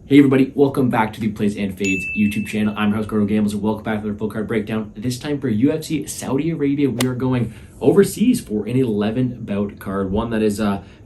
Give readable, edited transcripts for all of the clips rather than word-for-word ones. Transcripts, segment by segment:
Hey everybody, welcome back to the Plays and Fades YouTube channel. I'm your host, Gordo Gambles, and welcome back to the full card breakdown. This time for UFC Saudi Arabia, we are going overseas for an 11 bout card, one that is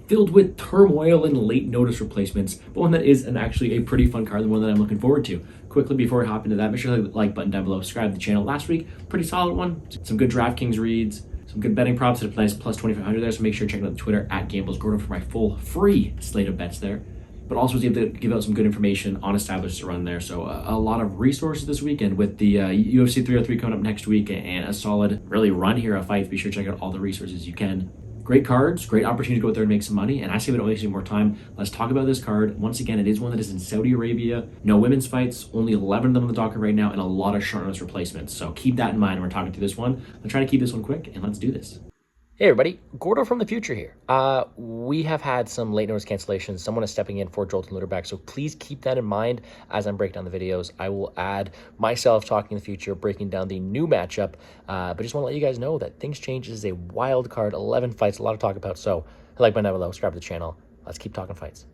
filled with turmoil and late notice replacements, but one that is actually a pretty fun card, the one that I'm looking forward to. Quickly, before we hop into that, make sure to hit the like button down below, subscribe to the channel. Last week, pretty solid one, some good DraftKings reads, some good betting props at a nice plus 2,500 there, so make sure to check out the Twitter at GamblesGordo for my full free slate of bets there. But also was able to give out some good information on established to run there. So a lot of resources this weekend with the UFC 303 coming up next week and a solid really run here of fights. Be sure to check out all the resources you can. Great cards, great opportunity to go out there and make some money. And I say we don't waste any more time. Let's talk about this card. Once again, it is one that is in Saudi Arabia. No women's fights, only 11 of them on the docket right now, and a lot of short notice replacements. So keep that in mind when we're talking through this one. Let's try to keep this one quick, and let's do this. Hey everybody, Gordo from the future here. We have had some late notice cancellations. Someone is stepping in for Jolton Luderback, so please keep that in mind as I'm breaking down the videos. I will add myself talking in the future, breaking down the new matchup, but just want to let you guys know that things change. This is a wild card, 11 fights, a lot to talk about, so like button down below, subscribe to the channel. Let's keep talking fights.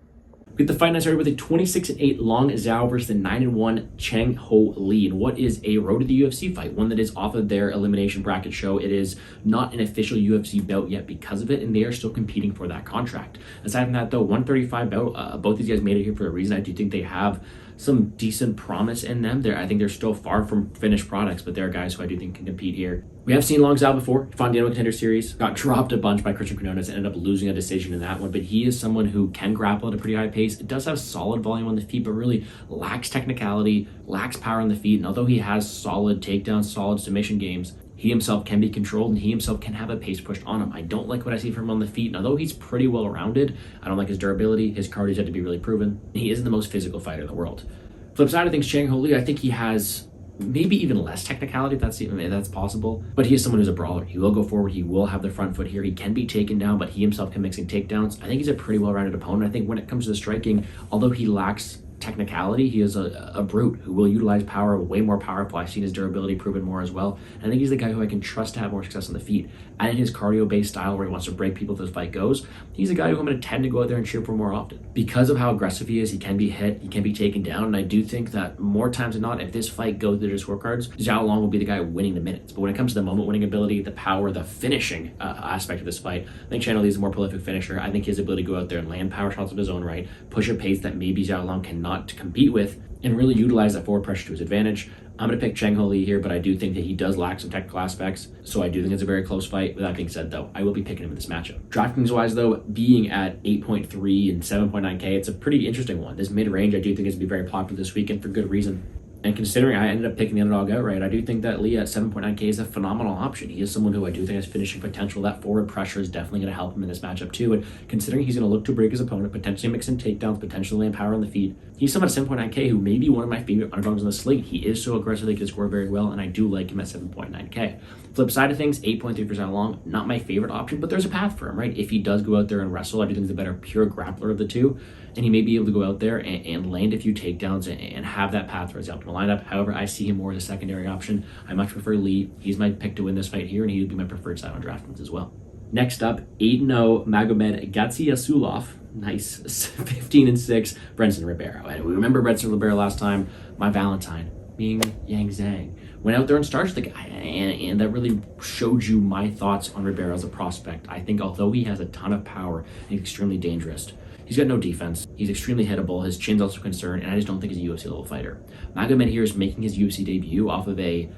We get the fight night started with a 26-8 Long Xiao versus the 9-1 Cheng Ho Lee. And what is a road to the UFC fight? One that is off of their elimination bracket show. It is not an official UFC bout yet because of it, and they are still competing for that contract. Aside from that, though, 135 bout, both these guys made it here for a reason. I do think they have some decent promise in them. I think they're still far from finished products, but they're guys who I do think can compete here. We have seen Long Xiao before. He fought in the Contender Series, got dropped a bunch by Christian Quinones, and ended up losing a decision in that one. But he is someone who can grapple at a pretty high pace. It does have solid volume on the feet, but really lacks technicality, lacks power on the feet. And although he has solid takedowns, solid submission games, he himself can be controlled, and he himself can have a pace pushed on him. I don't like what I see from him on the feet. And although he's pretty well-rounded, I don't like his durability. His cardio's yet to be really proven. He isn't the most physical fighter in the world. Flip side of things, Cheng Ho Lee, I think he has maybe even less technicality, if that's possible. But he is someone who's a brawler. He will go forward. He will have the front foot here. He can be taken down, but he himself can make some takedowns. I think he's a pretty well-rounded opponent. I think when it comes to the striking, although he lacks technicality, he is a brute who will utilize power, way more powerful. I've seen his durability proven more as well. And I think he's the guy who I can trust to have more success on the feet. And in his cardio-based style where he wants to break people if this fight goes, he's a guy who I'm going to tend to go out there and cheer for more often. Because of how aggressive he is, he can be hit, he can be taken down, and I do think that more times than not, if this fight goes to the scorecards, Xiao Long will be the guy winning the minutes. But when it comes to the moment-winning ability, the power, the finishing aspect of this fight, I think Cheng Ho Lee is a more prolific finisher. I think his ability to go out there and land power shots of his own right, push a pace that maybe Xiao Long cannot compete with, and really utilize that forward pressure to his advantage. I'm going to pick Cheng Ho Lee here, but I do think that he does lack some technical aspects, so I do think it's a very close fight. With that being said, though, I will be picking him in this matchup. DraftKings-wise, though, being at 8.3 and 7.9K, it's a pretty interesting one. This mid-range, I do think is going to be very popular this weekend for good reason. And considering I ended up picking the underdog outright, I do think that Lee at 7.9K is a phenomenal option. He is someone who I do think has finishing potential. That forward pressure is definitely going to help him in this matchup too. And considering he's going to look to break his opponent, potentially mix in takedowns, potentially land power on the feet, he's someone at 7.9K who may be one of my favorite underdogs on the slate. He is so aggressive, he can score very well, and I do like him at 7.9K. Flip side of things, 8.3 for Xiao Long, not my favorite option, but there's a path for him, right? If he does go out there and wrestle, I do think he's a better pure grappler of the two, and he may be able to go out there and land a few takedowns and have that path for his optimal lineup. However, I see him more as a secondary option. I much prefer Lee. He's my pick to win this fight here, and he would be my preferred side on DraftKings as well. Next up, 8-0 Magomedov Gadzhiyasulov. Nice 15-6 Brenson Ribeiro. And we remember Brenson Ribeiro last time, my Valentine, being Yang Zhang. Went out there and starched the guy, and that really showed you my thoughts on Ribeiro as a prospect. I think although he has a ton of power and he's extremely dangerous, he's got no defense. He's extremely hittable. His chin's also a concern, and I just don't think he's a UFC level fighter. Magomed here is making his UFC debut off of a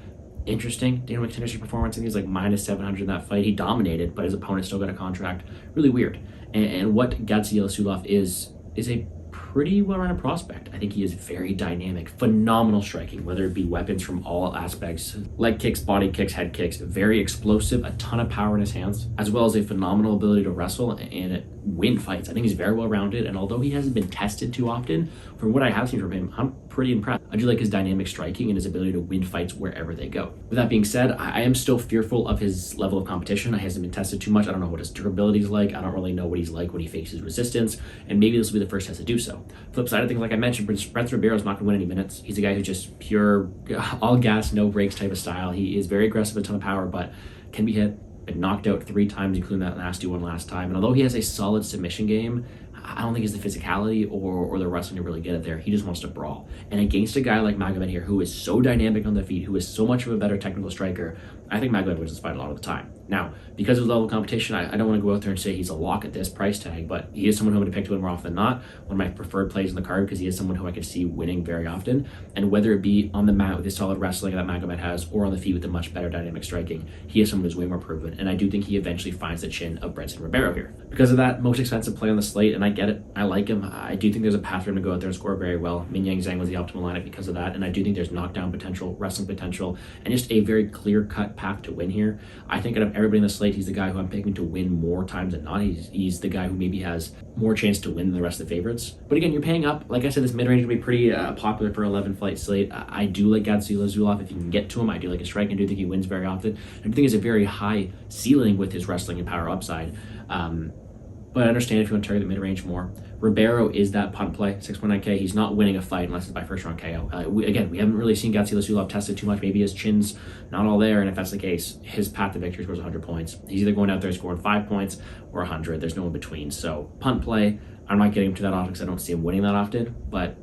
interesting Dana Whittaker performance. I think he's like minus 700 in that fight. He dominated, but his opponent still got a contract. Really weird. And what Gadzhiyasulov is a pretty well-rounded prospect. I think he is very dynamic, phenomenal striking, whether it be weapons from all aspects, leg kicks, body kicks, head kicks, very explosive, a ton of power in his hands, as well as a phenomenal ability to wrestle and win fights. I think he's very well-rounded, and although he hasn't been tested too often, from what I have seen from him, I'm pretty impressed. I do like his dynamic striking and his ability to win fights wherever they go. With that being said, I am still fearful of his level of competition. He hasn't been tested too much. I don't know what his durability is like. I don't really know what he's like when he faces resistance, and maybe this will be the first test to do so. Flip side of things, like I mentioned, Brett Ribeiro is not going to win any minutes. He's a guy who's just pure, all gas, no brakes type of style. He is very aggressive, a ton of power, but can be hit. Been knocked out 3 times, including that nasty one last time. And although he has a solid submission game, I don't think it's the physicality or the wrestling to really get it there. He just wants to brawl. And against a guy like Magomedov here, who is so dynamic on the feet, who is so much of a better technical striker, I think Magomedov wins this fight a lot of the time. Now, because of the level of competition, I don't want to go out there and say he's a lock at this price tag, but he is someone who I'm going to pick to win more often than not. One of my preferred plays in the card because he is someone who I can see winning very often. And whether it be on the mat with his solid wrestling that Magomedov has, or on the feet with a much better dynamic striking, he is someone who's way more proven. And I do think he eventually finds the chin of Brett Ribeiro here. Because of that, most expensive play on the slate, and I get it. I like him. I do think there's a path for him to go out there and score very well. Min Yang Zhang was the optimal lineup because of that, and I do think there's knockdown potential, wrestling potential, and just a very clear-cut path to win here. I think out of everybody in the slate, he's the guy who I'm picking to win more times than not. He's the guy who maybe has more chance to win than the rest of the favorites. But again, you're paying up. Like I said, this mid-range will be pretty popular for 11-fight slate. I do like Gadzhiyasulov if you can get to him. I do like his strike. I do think he wins very often. I do think he's a very high ceiling with his wrestling and power upside. But I understand if you want to target the mid-range more. Ribeiro is that punt play, 6.9K. He's not winning a fight unless it's by first-round KO. We haven't really seen Gadzhiyasulov tested too much. Maybe his chin's not all there, and if that's the case, his path to victory scores 100 points. He's either going out there scoring 5 points or 100. There's no in between. So punt play, I'm not getting him to that often because I don't see him winning that often, but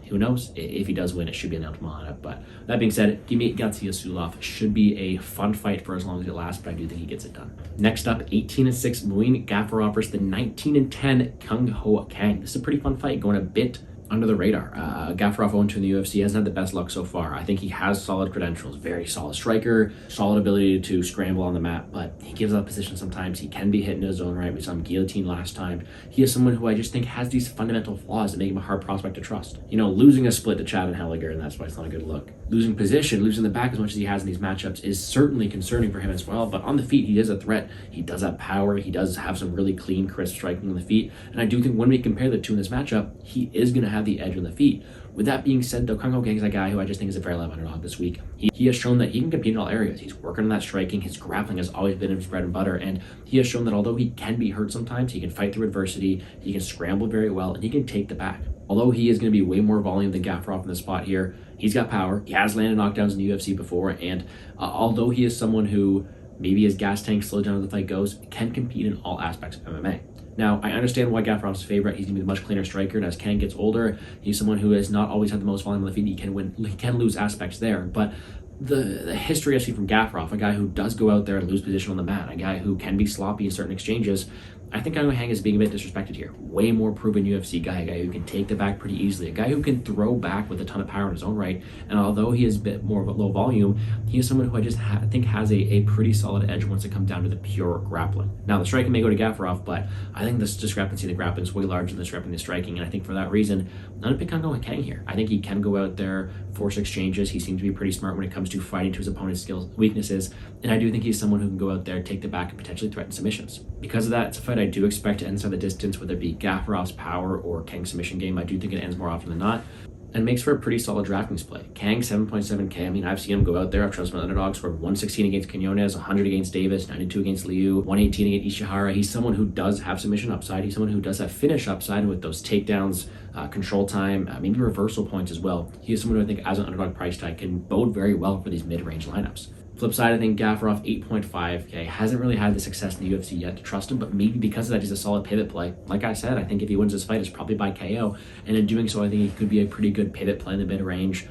who knows? If he does win, it should be an optimal lineup. But that being said, give me Gadzhiyasulov. Should be a fun fight for as long as it lasts, but I do think he gets it done. Next up, 18-6 Muin Gafurov versus the 19-10 Kang. This is a pretty fun fight, going a bit under the radar. Gafurov 0-2 in the UFC hasn't had the best luck so far. I think he has solid credentials, very solid striker, solid ability to scramble on the mat, but he gives up position sometimes. He can be hit in his own right. We saw him guillotine last time. He is someone who I just think has these fundamental flaws that make him a hard prospect to trust. You know, losing a split to Chad and Helliger, and that's why it's not a good look. Losing position, losing the back as much as he has in these matchups is certainly concerning for him as well, but on the feet, he is a threat. He does have power. He does have some really clean, crisp striking on the feet, and I do think when we compare the two in this matchup, he is going to have the edge on the feet. With that being said, though, Kang is a guy who I just think is a very live underdog this week. He has shown that he can compete in all areas. He's working on that striking. His grappling has always been his bread and butter, and he has shown that although he can be hurt sometimes, he can fight through adversity, he can scramble very well, and he can take the back. Although he is going to be way more volume than Gafurov in the spot here, he's got power. He has landed knockdowns in the UFC before, and although he is someone who maybe his gas tank slows down as the fight goes, can compete in all aspects of MMA. Now, I understand why Gafurov's favorite. He's going to be a much cleaner striker, and as Kang gets older, he's someone who has not always had the most volume on the feet. He can lose aspects there, but the history I see from Gafurov, a guy who does go out there and lose position on the mat, a guy who can be sloppy in certain exchanges, I think Kang is being a bit disrespected here. Way more proven UFC guy, a guy who can take the back pretty easily, a guy who can throw back with a ton of power in his own right, and although he is a bit more of a low volume, he is someone who I just think has a pretty solid edge once it comes down to the pure grappling. Now, the striking may go to Gafurov, but I think this discrepancy in the grappling is way larger than the discrepancy in the striking, and I think for that reason, I'm going to pick Kang here. I think he can go out there, force exchanges. He seems to be pretty smart when it comes to fighting to his opponent's skills, weaknesses, and I do think he's someone who can go out there, take the back, and potentially threaten submissions. Because of that, it's a fight I do expect to end inside the distance, whether it be Gafurov's power or Kang's submission game. I do think it ends more often than not, and makes for a pretty solid DraftKings play. Kang, 7.7K. I mean, I've seen him go out there. I've trusted my underdogs for 116 against Quinones, 100 against Davis, 92 against Liu, 118 against Ishihara. He's someone who does have submission upside. He's someone who does have finish upside with those takedowns, control time, maybe reversal points as well. He is someone who I think, as an underdog price tag, can bode very well for these mid-range lineups. Flip side, I think Gafurov, 8.5K, hasn't really had the success in the UFC yet to trust him, but maybe because of that, he's a solid pivot play. Like I said, I think if he wins this fight, it's probably by KO, and in doing so, I think he could be a pretty good pivot play in the mid-range.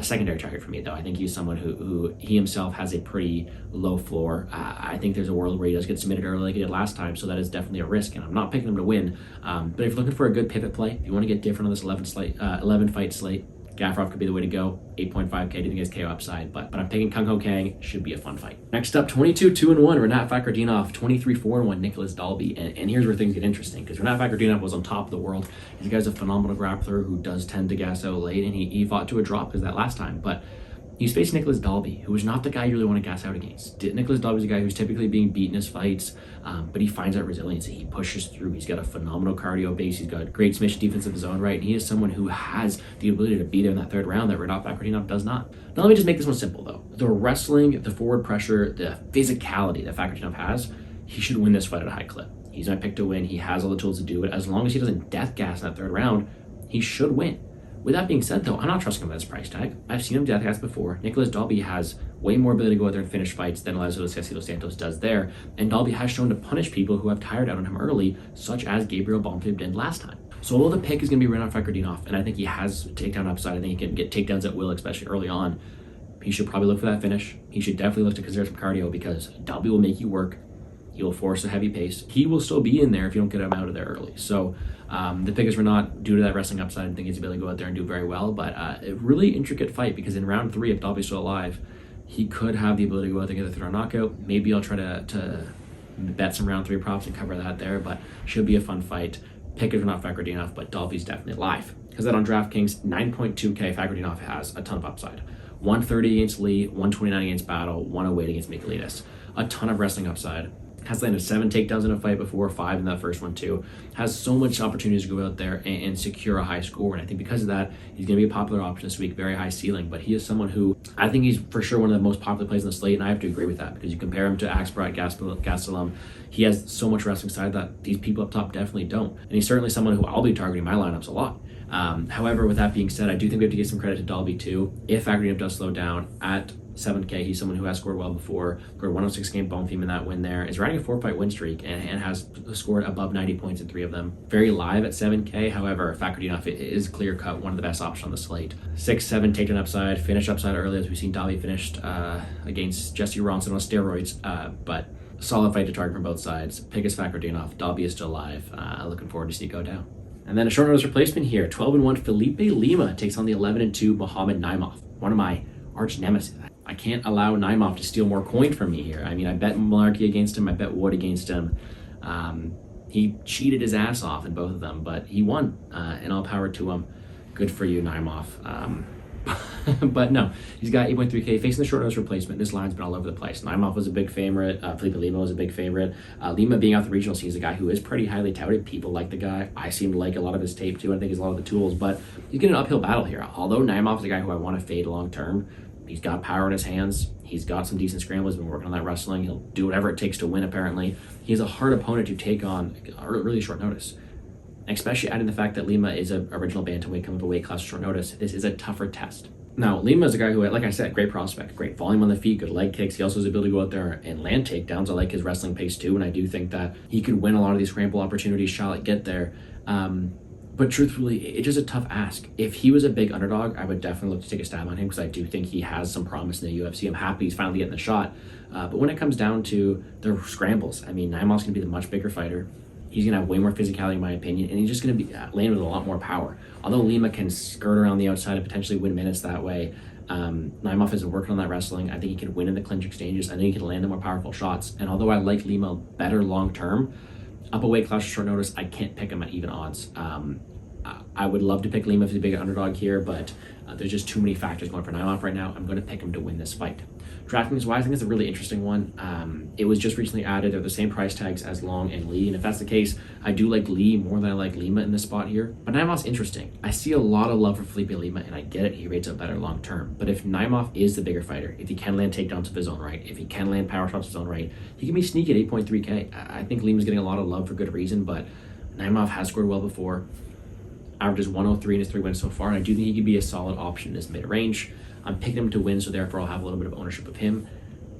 Secondary target for me, though. I think he's someone who he himself has a pretty low floor. I think there's a world where he does get submitted early like he did last time, so that is definitely a risk, and I'm not picking him to win. But if you're looking for a good pivot play, if you want to get different on this 11-fight slate, Gafurov could be the way to go. 8.5K, do think he has KO upside, but I'm picking Kang. Should be a fun fight. Next up, 22-2-1, Renat Fakhretdinov, 23-4-1, Nicholas Dalby. And here's where things get interesting, because Renat Fakhretdinov was on top of the world. This guy's a phenomenal grappler who does tend to gas out late, and he fought to a drop because that last time, but he's faced Nicholas Dalby, who is not the guy you really want to gas out against. Nicholas Dalby is a guy who's typically being beaten in his fights, but he finds that resiliency. He pushes through. He's got a phenomenal cardio base. He's got great submission defense of his own right, and he is someone who has the ability to be there in that third round that Renat Fakhretdinov does not. Now, let me just make this one simple, though. The wrestling, the forward pressure, the physicality that Fakhretdinov has, he should win this fight at a high clip. He's my pick to win. He has all the tools to do it. As long as he doesn't death gas in that third round, he should win. With that being said, though, I'm not trusting him at this price tag. I've seen him death cast before. Nicholas Dalby has way more ability to go out there and finish fights than Aliskerov does there, and Dalby has shown to punish people who have tired out on him early, such as Gabriel Bonfim did last time. So although the pick is going to be right on Fakhretdinov, and I think he has takedown upside, I think he can get takedowns at will, especially early on, he should probably look for that finish. He should definitely look to consider some cardio because Dalby will make you work. He will force a heavy pace. He will still be in there if you don't get him out of there early. So the pickers were not, due to that wrestling upside, I think he's able to go out there and do very well. But a really intricate fight because in round 3, if Dalby's still alive, he could have the ability to go out there and get a throw knockout. Maybe I'll try to bet some round 3 props and cover that there, but should be a fun fight. Pickers were not Fakhretdinov, but Dalby's definitely alive. Because then on DraftKings, 9.2K, Fakhretdinov has a ton of upside. 130 against Lee, 129 against Battle, 108 against Michailidis. A ton of wrestling upside. Has landed 7 takedowns in a fight before, 5 in that first one too. Has so much opportunities to go out there and secure a high score. And I think because of that, he's going to be a popular option this week, very high ceiling. But he is someone who, I think he's for sure one of the most popular plays in the slate. And I have to agree with that because you compare him to Haqparast, Gastelum, he has so much wrestling side that these people up top definitely don't. And he's certainly someone who I'll be targeting my lineups a lot. However, with that being said, I do think we have to give some credit to Dalby too. If Fakhretdinov does slow down at 7K, he's someone who has scored well before, scored 106 game Bonfim in that win there, is riding a 4-fight win streak and has scored above 90 points in 3 of them. Very live at 7K, however, Fakhretdinov is clear-cut one of the best options on the slate. 6-7 takedown upside, finish upside early as we've seen Dalby finished against Jesse Ronson on steroids, but solid fight to target from both sides. Pick is Fakhretdinov, Dalby is still alive. Looking forward to see it go down. And then a short notice replacement here, 12-1 Felipe Lima takes on the 11-2 Mohamed Naimov, one of my arch nemesis. I can't allow Naimov to steal more coin from me here. I mean, I bet Malarkey against him, I bet Wood against him. He cheated his ass off in both of them, but he won, and all power to him. Good for you, Naimov. But no, he's got 8.3K facing the short notice replacement. This line's been all over the place. Naimov was a big favorite. Felipe Lima was a big favorite. Lima being out the regional scene is a guy who is pretty highly touted. People like the guy. I seem to like a lot of his tape too. I think he's a lot of the tools, but he's getting an uphill battle here. Although Naimov is a guy who I want to fade long term, he's got power in his hands. He's got some decent scrambles. He's been working on that wrestling. He'll do whatever it takes to win, apparently. He's a hard opponent to take on really short notice. Especially adding the fact that Lima is an original bantamweight coming up a weight class short notice. This is a tougher test. Now, Lima is a guy who, like I said, great prospect, great volume on the feet, good leg kicks. He also has the ability to go out there and land takedowns. I like his wrestling pace too, and I do think that he could win a lot of these scramble opportunities, shall it get there. But truthfully, it's just a tough ask. If he was a big underdog, I would definitely look to take a stab on him because I do think he has some promise in the UFC. I'm happy he's finally getting the shot. But when it comes down to the scrambles, I mean, Naimov's going to be the much bigger fighter. He's going to have way more physicality, in my opinion, and he's just going to be landing with a lot more power. Although Lima can skirt around the outside and potentially win minutes that way, Naimov isn't working on that wrestling. I think he can win in the clinch exchanges. I think he can land the more powerful shots. And although I like Lima better long-term, up a weight class short notice, I can't pick him at even odds. I would love to pick Lima if he's a big underdog here, but there's just too many factors going for Naimov right now. I'm going to pick him to win this fight. DraftKings wise, I think it's a really interesting one. It was just recently added. They're the same price tags as Long and Lee, and if that's the case, I do like Lee more than I like Lima in this spot here. But Naimov's interesting. I see a lot of love for Felipe Lima, and I get it. He rates up better long term. But if Naimov is the bigger fighter, if he can land takedowns of his own right, if he can land power shots of his own right, he can be sneaky at 8.3K. I think Lima's getting a lot of love for good reason, but Naimov has scored well before. Averages 103 in his 3 wins so far, and I do think he could be a solid option in this mid-range. I'm picking him to win, so therefore I'll have a little bit of ownership of him.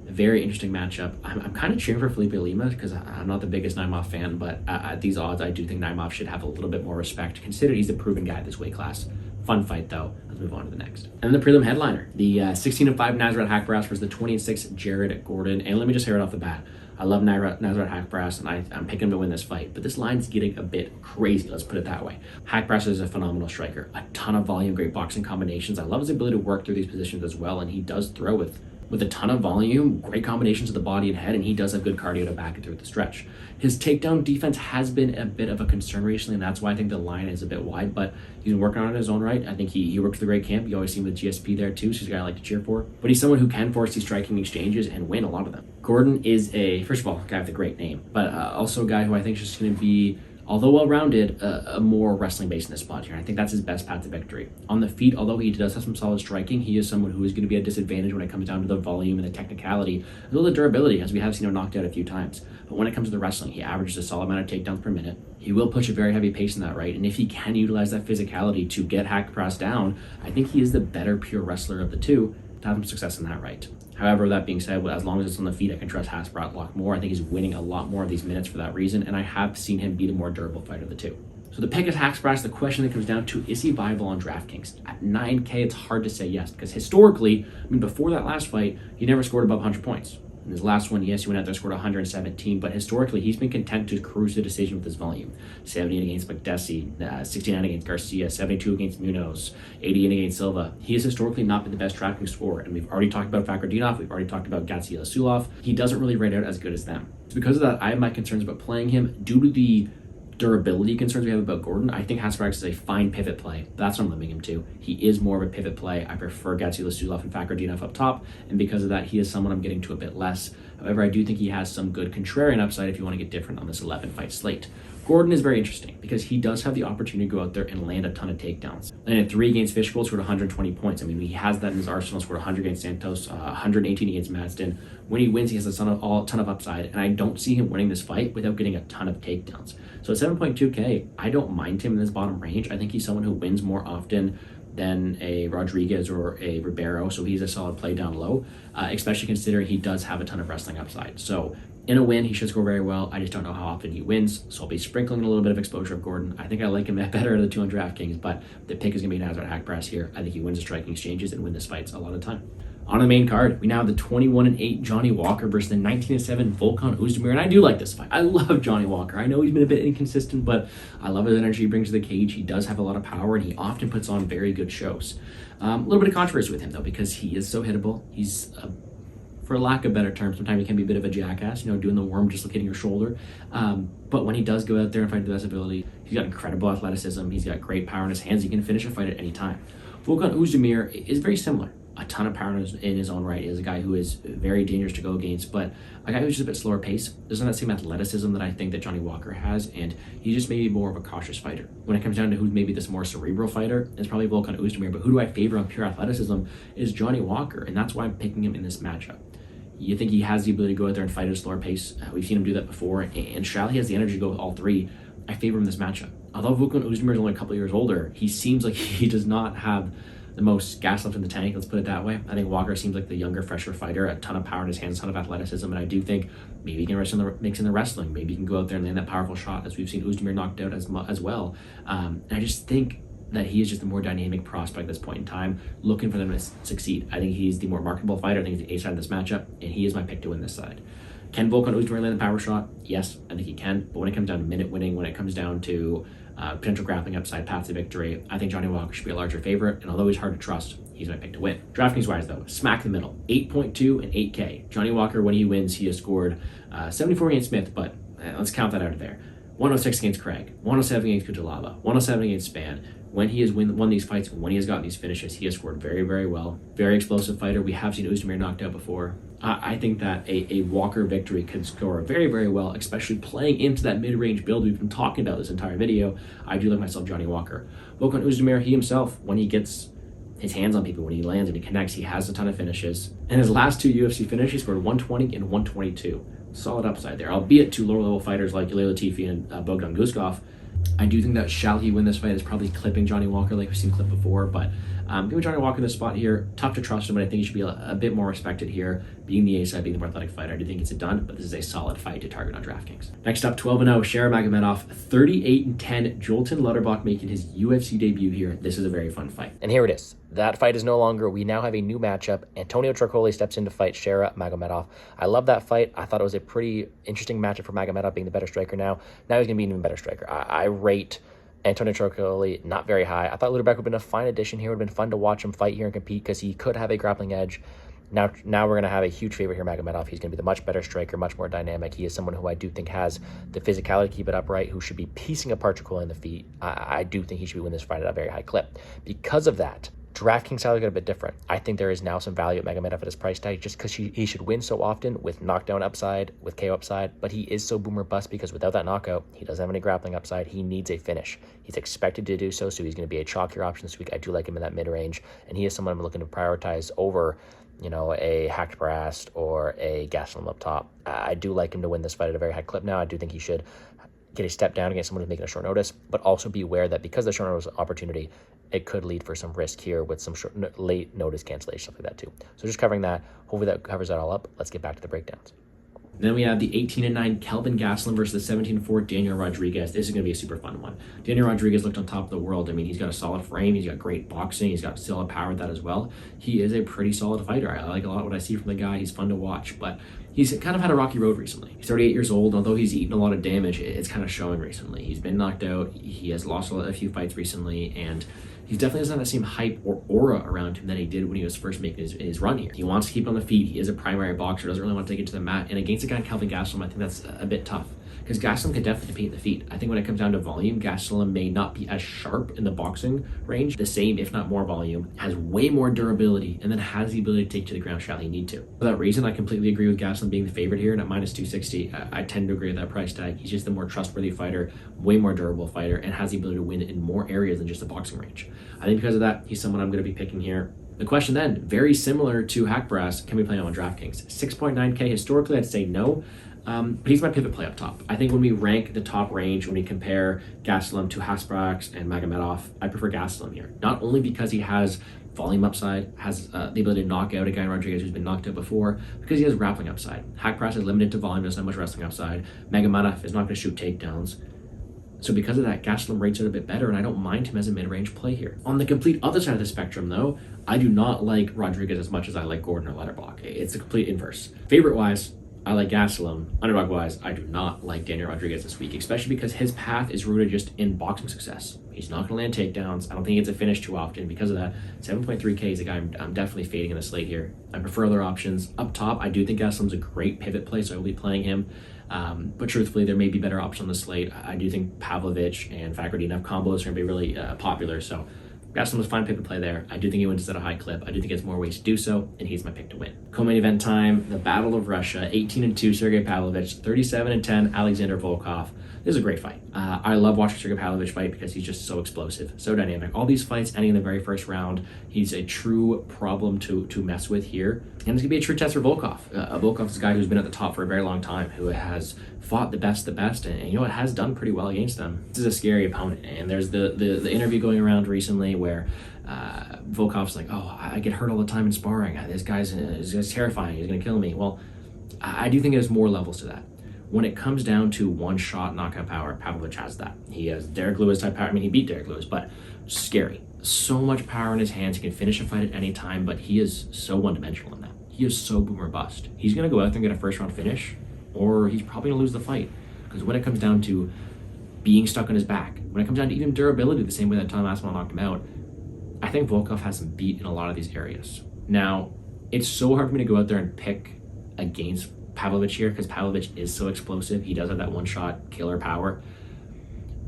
A very interesting matchup. I'm kind of cheering for Felipe Lima because I'm not the biggest Naimov fan, but at these odds, I do think Naimov should have a little bit more respect, considering he's the proven guy at this weight class. Fun fight, though. Let's move on to the next. And then the prelim headliner, the 16-5 Nasrat Haqparast versus the 20-6 Jared Gordon. And let me just hear it off the bat. I love Nasrat Haqparast, and I'm picking him to win this fight. But this line's getting a bit crazy, let's put it that way. Haqparast is a phenomenal striker. A ton of volume, great boxing combinations. I love his ability to work through these positions as well, and he does throw with a ton of volume, great combinations of the body and head, and he does have good cardio to back it through the stretch. His takedown defense has been a bit of a concern recently, and that's why I think the line is a bit wide, but he's been working on it in his own right. I think he works with a great camp. You always see him with GSP there too, so he's a guy I like to cheer for. But he's someone who can force these striking exchanges and win a lot of them. Gordon is first of all, a guy with a great name, but also a guy who I think is just going to be although well-rounded, a more wrestling-based in this spot here. I think that's his best path to victory. On the feet, although he does have some solid striking, he is someone who is going to be at a disadvantage when it comes down to the volume and the technicality, as well as the durability, as we have seen him knocked out a few times. But when it comes to the wrestling, he averages a solid amount of takedowns per minute. He will push a very heavy pace in that, right? And if he can utilize that physicality to get Haqparast down, I think he is the better pure wrestler of the two to have some success in that, right? However, that being said, as long as it's on the feet, I can trust Haqparast a lot more. I think he's winning a lot more of these minutes for that reason, and I have seen him be the more durable fighter of the two. So the pick is Haqparast. The question that comes down to, is he viable on DraftKings? At 9K, it's hard to say yes, because historically, before that last fight, he never scored above 100 points. In his last one, yes, he went out there, scored 117, but historically, he's been content to cruise the decision with his volume. 78 against Magomedov, 69 against Garcia, 72 against Munoz, 88 against Silva. He has historically not been the best DraftKings scorer, and we've already talked about Fakhretdinov, we've already talked about Gadzhiyasulov. He doesn't really rate out as good as them. So because of that, I have my concerns about playing him due to the durability concerns we have about Gordon. I think Haqparast is a fine pivot play. That's what I'm limiting him to. He is more of a pivot play. I prefer Gadzhiyasulov and Fakhretdinov up top, and because of that, he is someone I'm getting to a bit less. However, I do think he has some good contrarian upside if you want to get different on this 11-fight slate. Gordon is very interesting because he does have the opportunity to go out there and land a ton of takedowns. Landed 3 against Fishbowl, scored 120 points. He has that in his arsenal, scored 100 against Santos, 118 against Madsden. When he wins, he has a ton of upside, and I don't see him winning this fight without getting a ton of takedowns. So at 7.2K, I don't mind him in this bottom range. I think he's someone who wins more often than a Rodriguez or a Ribeiro, so he's a solid play down low, especially considering he does have a ton of wrestling upside. So in a win, he should score very well. I just don't know how often he wins, so I'll be sprinkling a little bit of exposure of Gordon. I think I like him better at the 2 on DraftKings, but the pick is going to be Nazar Haqparast here. I think he wins the striking exchanges and wins this fights a lot of the time. On the main card, we now have the 21-8 Johnny Walker versus the 19-7 Volkov Oezdemir, and I do like this fight. I love Johnny Walker. I know he's been a bit inconsistent, but I love his energy he brings to the cage. He does have a lot of power, and he often puts on very good shows. A little bit of controversy with him, though, because he is so hittable. He's, for lack of better terms, sometimes he can be a bit of a jackass, doing the worm, dislocating your shoulder. But when he does go out there and fight to the best ability, he's got incredible athleticism. He's got great power in his hands. He can finish a fight at any time. Volkov Oezdemir is very similar. A ton of power in his own right. He is a guy who is very dangerous to go against, but a guy who's just a bit slower pace. Doesn't have that same athleticism that I think that Johnny Walker has, and he's just maybe more of a cautious fighter. When it comes down to who's maybe this more cerebral fighter, it's probably Volkov Oezdemir, but who do I favor on pure athleticism is Johnny Walker, and that's why I'm picking him in this matchup. You think he has the ability to go out there and fight at a slower pace. We've seen him do that before, and Xiao, he has the energy to go with all three. I favor him in this matchup. Although Volkov Oezdemir is only a couple of years older, he seems like he does not have the most gas left in the tank, let's put it that way. I think Walker seems like the younger, fresher fighter, a ton of power in his hands, a ton of athleticism, and I do think maybe he can mix in the wrestling. Maybe he can go out there and land that powerful shot, as we've seen Oezdemir knocked out as well. And I just think that he is just a more dynamic prospect at this point in time, looking for them to succeed. I think he's the more marketable fighter. I think he's the A side of this matchup, and he is my pick to win this side. Can Volkov Oezdemir land the power shot? Yes, I think he can. But when it comes down to minute winning, when it comes down to potential grappling upside, path to victory, I think Johnny Walker should be a larger favorite, and although he's hard to trust, he's my pick to win. DraftKings wise, though, smack the middle, 8.2 and 8K. Johnny Walker, when he wins, he has scored 74 against Smith, but let's count that out of there. 106 against Craig, 107 against Kutalaba, 107 against Span. When he has won these fights, when he has gotten these finishes, he has scored very, very well. Very explosive fighter. We have seen Oezdemir knocked out before. I think that a Walker victory could score very, very well, especially playing into that mid-range build we've been talking about this entire video. I do like myself Johnny Walker. Volkov Oezdemir, he himself, when he gets his hands on people, when he lands and he connects, he has a ton of finishes. In his last 2 UFC finishes, he scored 120 and 122. Solid upside there, albeit to lower-level fighters like Ilir Latifi and Bogdan Guskov. I do think that shall he win this fight is probably clipping Johnny Walker like we've seen clip before, but give Johnny Walker this spot here. Tough to trust him, but I think he should be a bit more respected here. Being the A side, being the more athletic fighter, I do think it's a done, but this is a solid fight to target on DraftKings. Next up, 12-0, Xiao Magomedov, 38-10, Jolton Lutterbach making his UFC debut here. This is a very fun fight. And here it is. That fight is no longer. We now have a new matchup. Antonio Trocoli steps in to fight Xiao Magomedov. I love that fight. I thought it was a pretty interesting matchup for Magomedov, being the better striker now. Now he's going to be an even better striker. I rate Antonio Trocoli not very high. I thought Lutterbach would have been a fine addition here. It would have been fun to watch him fight here and compete because he could have a grappling edge. Now we're going to have a huge favorite here, Magomedov. He's going to be the much better striker, much more dynamic. He is someone who I do think has the physicality to keep it upright, who should be piecing apart Trocoli in the feet. I do think he should be winning this fight at a very high clip. Because of that, DraftKings style got a bit different. I think there is now some value at Magomedov at his price tag just because he should win so often with knockdown upside, with KO upside, but he is so boomer bust because without that knockout, he doesn't have any grappling upside. He needs a finish. He's expected to do so, so he's going to be a chalkier option this week. I do like him in that mid-range, and he is someone I'm looking to prioritize over, you know, a Haqparast or a Gastelum up top. I do like him to win this fight at a very high clip now. I do think he should get a step down against someone who's making a short notice, but also be aware that because of the short notice opportunity, it could lead for some risk here with some late notice cancellation, stuff like that too. So just covering that, hopefully that covers that all up. Let's get back to the breakdowns. Then we have the 18-9 Kelvin Gastelum versus the 17-4 Daniel Rodriguez. This is going to be a super fun one. Daniel Rodriguez looked on top of the world. I mean, he's got a solid frame. He's got great boxing. He's got solid power with that as well. He is a pretty solid fighter. I like a lot what I see from the guy. He's fun to watch, but he's kind of had a rocky road recently. He's 38 years old. Although he's eaten a lot of damage, it's kind of showing recently. He's been knocked out. He has lost a few fights recently, and he definitely doesn't have the same hype or aura around him that he did when he was first making his run here. He wants to keep on the feet. He is a primary boxer, doesn't really want to take it to the mat. And against a guy like Kelvin Gastelum, I think that's a bit tough because Gastelum can definitely compete in the feet. I think when it comes down to volume, Gastelum may not be as sharp in the boxing range, the same, if not more volume, has way more durability, and then has the ability to take to the ground shall he need to. For that reason, I completely agree with Gastelum being the favorite here, and at minus 260, I tend to agree with that price tag. He's just the more trustworthy fighter, way more durable fighter, and has the ability to win in more areas than just the boxing range. I think because of that, he's someone I'm going to be picking here. The question then, very similar to Haqparast, can we play him on DraftKings? 6.9K, historically I'd say no, but he's my pivot play up top. I think when we rank the top range, when we compare Gastelum to Haqparast and Magomedov, I prefer Gastelum here. Not only because he has volume upside, has the ability to knock out a guy in Rodriguez who's been knocked out before, because he has grappling upside. Haqparast is limited to volume, doesn't have much wrestling upside. Magomedov is not going to shoot takedowns. So because of that, Gastelum rates it a bit better, and I don't mind him as a mid-range play here. On the complete other side of the spectrum, though, I do not like Rodriguez as much as I like Gordon or Letterbock. It's the complete inverse. Favorite-wise, I like Gastelum. Underdog-wise, I do not like Daniel Rodriguez this week, especially because his path is rooted just in boxing success. He's not going to land takedowns. I don't think he gets a finish too often. Because of that, 7.3K is a guy I'm definitely fading in the slate here. I prefer other options. Up top, I do think Gastelum's a great pivot play, so I will be playing him. But truthfully, there may be better options on the slate. I do think Pavlovich and Fakhretdinov combos are going to be really popular, so Gastelum was a fine pick to play there. I do think he wins at a high clip. I do think he has more ways to do so, and he's my pick to win. Co-main event time, the Battle of Russia, 18-2 Sergey Pavlovich, 37-10 Alexander Volkov. This is a great fight. I love watching Sergey Pavlovich fight because he's just so explosive, so dynamic. All these fights ending in the very first round, he's a true problem to mess with here. And it's going to be a true test for Volkov. Volkov is a guy who's been at the top for a very long time, who has fought the best, and you know, it has done pretty well against them. This is a scary opponent, and there's the interview going around recently where Volkov's like, oh, I get hurt all the time in sparring. This guy's terrifying. He's going to kill me. Well, I do think there's more levels to that. When it comes down to one-shot knockout power, Pavlovich has that. He has Derek Lewis type power. I mean, he beat Derek Lewis, but scary. So much power in his hands. He can finish a fight at any time, but he is so one-dimensional in that. He is so boomer bust. He's going to go out there and get a first-round finish, or he's probably going to lose the fight. Because when it comes down to being stuck on his back, when it comes down to even durability, the same way that Tom Aspinall knocked him out, I think Volkov has him beat in a lot of these areas. Now, it's so hard for me to go out there and pick against Pavlovich here because Pavlovich is so explosive. He does have that one-shot killer power.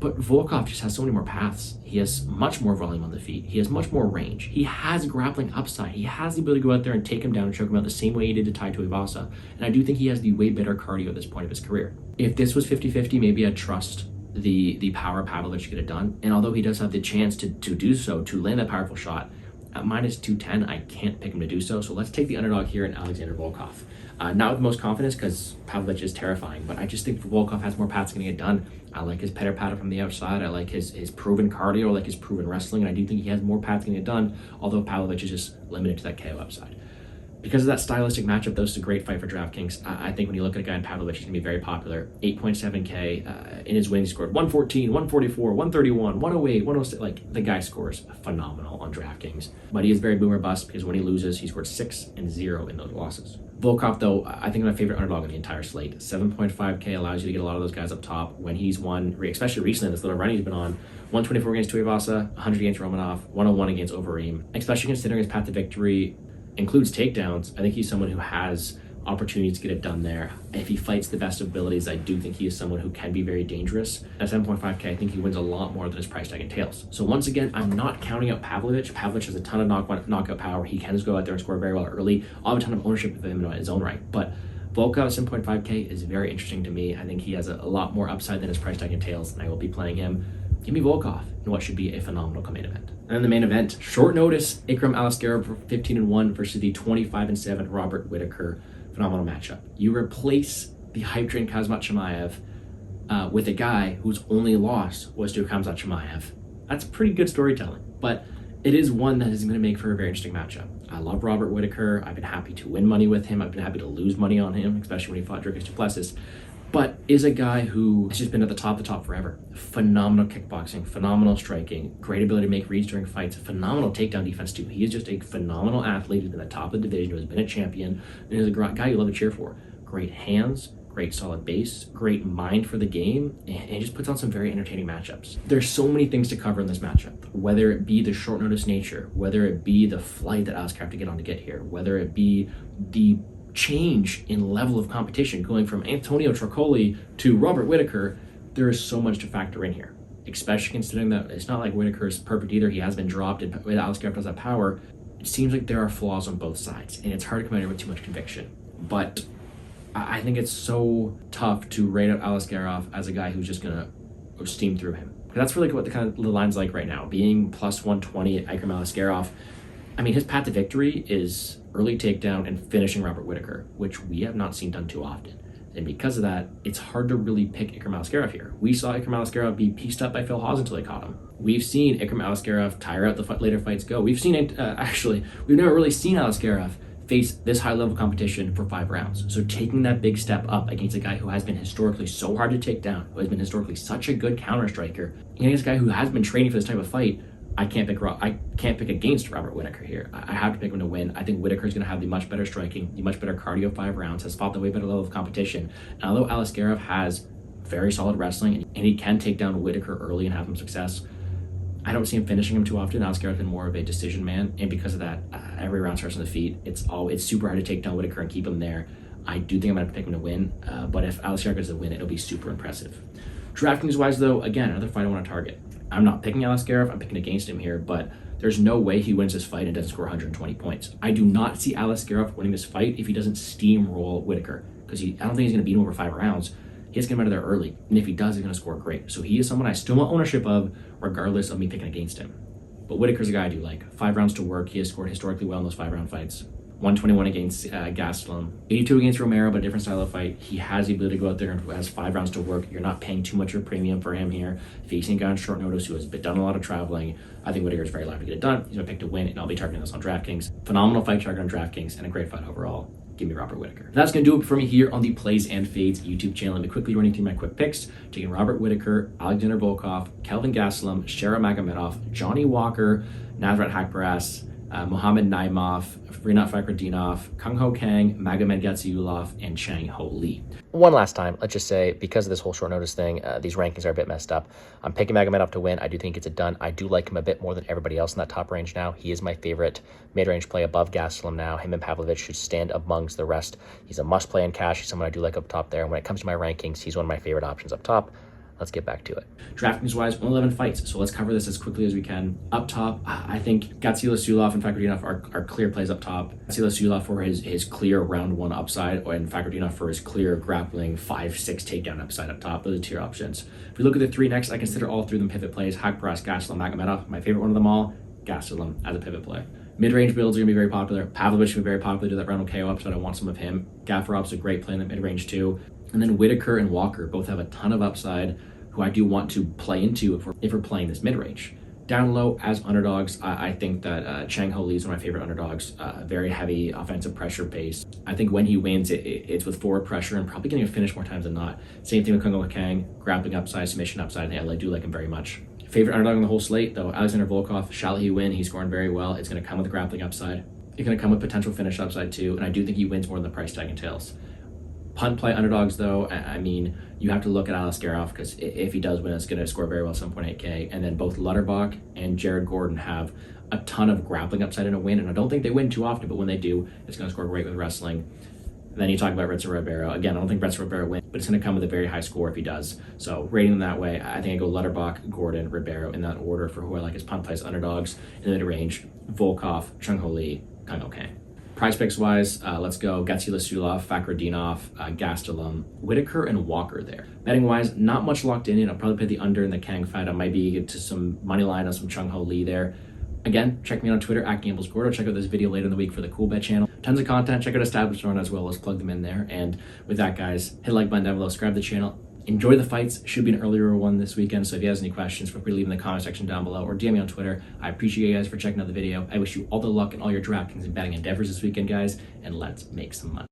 But Volkov just has so many more paths. He has much more volume on the feet. He has much more range. He has grappling upside. He has the ability to go out there and take him down and choke him out the same way he did to Tai Tuivasa. And I do think he has the way better cardio at this point of his career. If this was 50-50, maybe I'd trust the power Pavlovich to get it done. And although he does have the chance to do so, to land that powerful shot, at minus 210, I can't pick him to do so. So let's take the underdog here in Alexander Volkov. Not with the most confidence because Pavlovich is terrifying, but I just think Volkov has more paths going to get done. I like his pitter-patter from the outside. I like his proven cardio. I like his proven wrestling, and I do think he has more paths going to get done, although Pavlovich is just limited to that KO upside. Because of that stylistic matchup, though, it's a great fight for DraftKings. I think when you look at a guy in Pavlovich, he's going to be very popular. 8.7K. In his wins, he scored 114, 144, 131, 108, 106. Like, the guy scores phenomenal on DraftKings. But he is very boomer bust because when he loses, he scored 6 and 0 in those losses. Volkov, though, I think is my favorite underdog in the entire slate. 7.5K allows you to get a lot of those guys up top when he's won, especially recently, this little run he's been on. 124 against Tuivasa, 100 against Romanov, 101 against Overeem. Especially considering his path to victory includes takedowns. I think he's someone who has opportunities to get it done there. If he fights the best of abilities, I do think he is someone who can be very dangerous. At 7.5K, I think he wins a lot more than his price tag entails. So once again, I'm not counting out Pavlovich. Pavlovich has a ton of knockout power. He can just go out there and score very well early. I'll have a ton of ownership of him in his own right. But Volkov at 7.5K is very interesting to me. I think he has a lot more upside than his price tag entails, and I will be playing him. Give me Volkov in what should be a phenomenal main event. And the main event, short notice, Aliskerov 15-1 versus the 25-7 Robert Whittaker. Phenomenal matchup. You replace the hype train Khamzat Chimaev with a guy whose only loss was to Khamzat Chimaev. That's pretty good storytelling, but it is one that is going to make for a very interesting matchup. I love Robert Whittaker. I've been happy to win money with him. I've been happy to lose money on him, especially when he fought Dricus du Plessis. But is a guy who has just been at the top forever. Phenomenal kickboxing, phenomenal striking, great ability to make reads during fights, phenomenal takedown defense too. He is just a phenomenal athlete who's been at the top of the division, who has been a champion, and is a guy you love to cheer for. Great hands, great solid base, great mind for the game, and he just puts on some very entertaining matchups. There's so many things to cover in this matchup, whether it be the short notice nature, whether it be the flight that Aliskerov have to get on to get here, whether it be the change in level of competition going from Antonio Trocoli to Robert Whittaker. There is so much to factor in here, especially considering that it's not like Whittaker is perfect either. He has been dropped, and Aliskerov does have power. It seems like there are flaws on both sides, and it's hard to come out here with too much conviction. But I think it's so tough to rate up Aliskerov as a guy who's just gonna steam through him. That's really what the line's like right now. Being plus 120 at Aliskerov. I mean, his path to victory is early takedown and finishing Robert Whittaker, which we have not seen done too often. And because of that, it's hard to really pick Aliskerov here. We saw Aliskerov be pieced up by Phil Hawes until they caught him. We've seen Aliskerov tire out the later fights go. We've seen it, we've never really seen Aliskerov face this high level competition for 5 rounds. So taking that big step up against a guy who has been historically so hard to take down, who has been historically such a good counter striker, against a guy who has been training for this type of fight, I can't pick against Robert Whittaker here. I have to pick him to win. I think Whittaker's going to have the much better striking, the much better cardio 5 rounds, has fought the way better level of competition. And although Aliskerov has very solid wrestling and he can take down Whittaker early and have some success, I don't see him finishing him too often. Aliskerov's been more of a decision man, and because of that, every round starts on the feet. It's super hard to take down Whittaker and keep him there. I do think I'm going to pick him to win, but if Aliskerov gets a win, it'll be super impressive. DraftKings wise though, again, another fight I want to target. I'm not picking Aliskerov, I'm picking against him here, but there's no way he wins this fight and doesn't score 120 points. I do not see Aliskerov winning this fight if he doesn't steamroll Whittaker, because I don't think he's going to beat him over 5 rounds. He has to get him out of there early, and if he does, he's going to score great. So he is someone I still want ownership of, regardless of me picking against him. But Whittaker's a guy I do like. 5 rounds to work, he has scored historically well in those 5-round fights. 121 against Gastelum, 82 against Ribeiro, but a different style of fight. He has the ability to go out there and has 5 rounds to work. You're not paying too much of a premium for him here. Facing a guy on short notice who has done a lot of traveling, I think Whittaker is very likely to get it done. He's my pick to win, and I'll be targeting this on DraftKings. Phenomenal fight target on DraftKings, and a great fight overall. Give me Robert Whittaker. That's going to do it for me here on the Plays and Fades YouTube channel. Let me quickly running through my quick picks. Taking Robert Whittaker, Alexander Volkov, Kelvin Gastelum, Shara Magomedov, Johnny Walker, Nasrat Haqparast, Mohamed Naimov, Rinat Fakhretdinov, Kang, Magomed Gadzhiyasulov, and Chang Ho Lee. One last time, let's just say, because of this whole short notice thing, these rankings are a bit messed up. I'm picking Magomedov to win. I do think he gets it done. I do like him a bit more than everybody else in that top range now. He is my favorite mid-range play above Gastelum now. Him and Pavlovich should stand amongst the rest. He's a must-play in cash. He's someone I do like up top there. And when it comes to my rankings, he's one of my favorite options up top. Let's get back to it. DraftKings-wise, only 11 fights, so let's cover this as quickly as we can. Up top, I think Gadzhiyasulov and Fakhretdinov are clear plays up top. Gadzhiyasulov for his clear round 1 upside, and Fakhretdinov for his clear grappling 5-6 takedown upside up top. Those are tier options. If we look at the 3 next, I consider all 3 of them pivot plays. Haqparast, Gastelum, Magomedov. My favorite one of them all, Gastelum as a pivot play. Mid-range builds are going to be very popular. Pavlovich will be very popular to that round 1 KO upside. I want some of him. Gafurov's a great play in the mid-range too. And then Whittaker and Walker both have a ton of upside, who I do want to play into if we're playing this mid-range. Down low, as underdogs, I think that Chang Ho Lee is one of my favorite underdogs. Very heavy offensive pressure base. I think when he wins, it's with forward pressure and probably getting a finish more times than not. Same thing with Kang, grappling upside, submission upside. I do like him very much. Favorite underdog on the whole slate, though, Alexander Volkov. Shall he win? He's scoring very well. It's going to come with a grappling upside. It's going to come with potential finish upside too, and I do think he wins more than the price tag entails. Punt play underdogs, though, I mean, you have to look at Aliskerov, because if he does win, it's going to score very well, 7.8K. And then both Lutterbach and Jared Gordon have a ton of grappling upside in a win, and I don't think they win too often, but when they do, it's going to score great with wrestling. And then you talk about Ribeiro. Again, I don't think Ribeiro wins, but it's going to come with a very high score if he does. So rating them that way, I think I go Lutterbach, Gordon, Ribeiro in that order for who I like as punt price underdogs. In the mid-range, Volkov, Chung-Ho Lee, Kang. Price picks wise, let's go Gadzhiyasulov, Fakhretdinov, Gastelum, Whittaker, and Walker there. Betting wise, not much locked in. I'll probably pay the under in the Kang fight. I might be to some money line on some Chung-Ho Lee there. Again, check me out on Twitter at GamblesGordo. Check out this video later in the week for the Cool Bet channel. Tons of content. Check out Established Run as well. Let's plug them in there. And with that, guys, hit the like button down below. Subscribe to the channel. Enjoy the fights. Should be an earlier one this weekend. So if you have any questions, feel free to leave in the comment section down below or DM me on Twitter. I appreciate you guys for checking out the video. I wish you all the luck in all your DraftKings and betting endeavors this weekend, guys. And let's make some money.